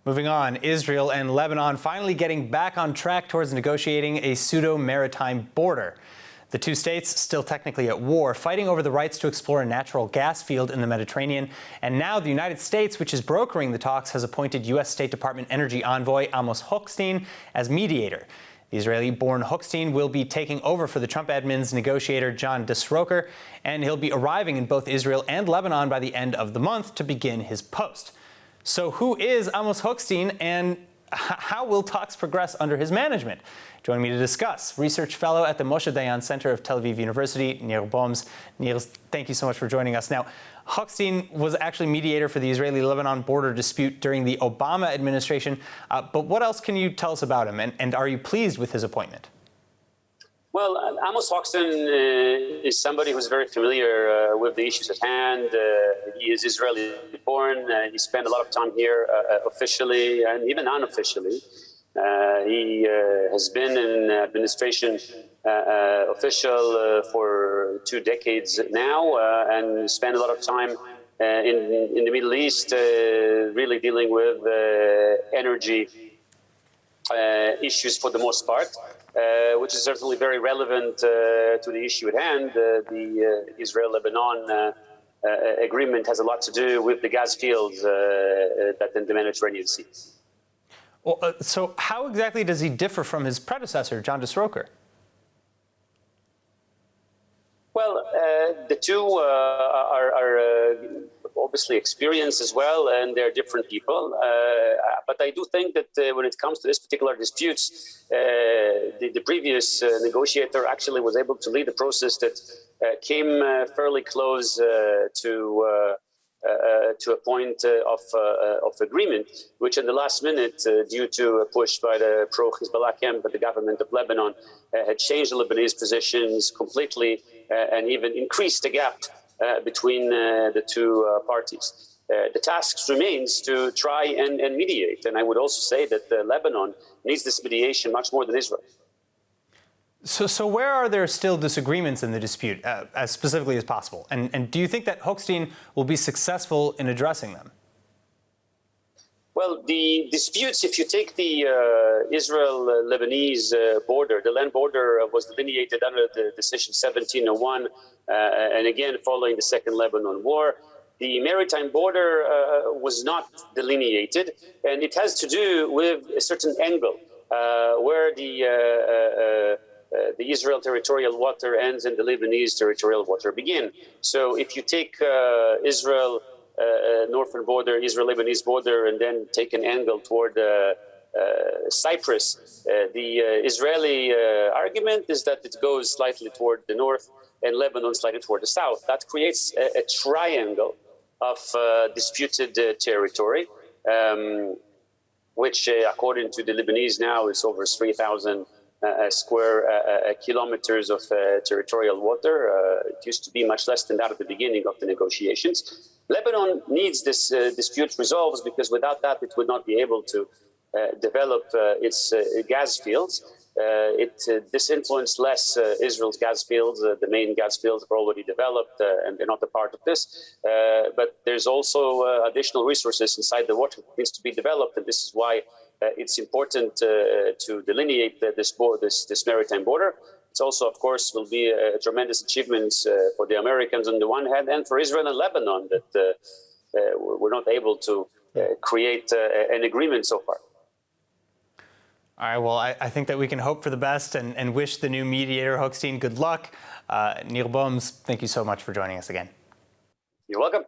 Moving on, Israel and Lebanon finally getting back on track towards negotiating a pseudo maritime border. The two states, still technically at war, fighting over the rights to explore a natural gas field in the Mediterranean. And now the United States, which is brokering the talks, has appointed U.S. State Department Energy envoy Amos Hochstein as mediator. The Israeli-born Hochstein will be taking over for the Trump admin's negotiator John Disroker, and he'll be arriving in both Israel and Lebanon by the end of the month to begin his post. So who is Amos Hochstein, and how will talks progress under his management? Joining me to discuss, research fellow at the Moshe Dayan Center of Tel Aviv University, Nir Boms. Nir, thank you so much for joining us. Now, Hochstein was actually mediator for the Israeli-Lebanon border dispute during the Obama administration. But what else can you tell us about him, and are you pleased with his appointment? Well, Amos Hochstein is somebody who's very familiar with the issues at hand. He is Israeli-born. He spent a lot of time here officially and even unofficially. He has been in administration official for 2 decades now and spent a lot of time in the Middle East really dealing with energy issues for the most part. Which is certainly very relevant to the issue at hand. The Israel-Lebanon agreement has a lot to do with the gas fields that in the Mediterranean Sea. Well, so how exactly does he differ from his predecessor, John Disroker? Well, the two are obviously experienced as well, and they're different people. But I do think that when it comes to this particular disputes, the previous negotiator actually was able to lead a process that came fairly close to a point of agreement, which in the last minute, due to a push by the pro-Hezbollah camp but the government of Lebanon, had changed the Lebanese positions completely and even increased the gap between the two parties. The task remains to try and mediate, and I would also say that Lebanon needs this mediation much more than Israel. So where are there still disagreements in the dispute, as specifically as possible? And do you think that Hochstein will be successful in addressing them? Well, the disputes, if you take the Israel-Lebanese border, the land border was delineated under the decision 1701, and again, following the Second Lebanon War. The maritime border was not delineated, and it has to do with a certain angle where the Israel territorial water ends and the Lebanese territorial water begin. So if you take Israel northern border, Israel-Lebanese border, and then take an angle toward Cyprus, the Israeli argument is that it goes slightly toward the north and Lebanon slightly toward the south. That creates a triangle of disputed territory, which according to the Lebanese now is over 3,000 square kilometers of territorial water. It used to be much less than that at the beginning of the negotiations. Lebanon needs this dispute resolved because without that it would not be able to develop its gas fields. This influenced less Israel's gas fields. The main gas fields are already developed and they're not a part of this. But there's also additional resources inside the water that needs to be developed, and this is why it's important to delineate this maritime border. It's also, of course, will be a tremendous achievement for the Americans on the one hand and for Israel and Lebanon that we're not able to create an agreement so far. All right, well, I think that we can hope for the best and wish the new mediator, Hochstein, good luck. Nir Boms, thank you so much for joining us again. You're welcome.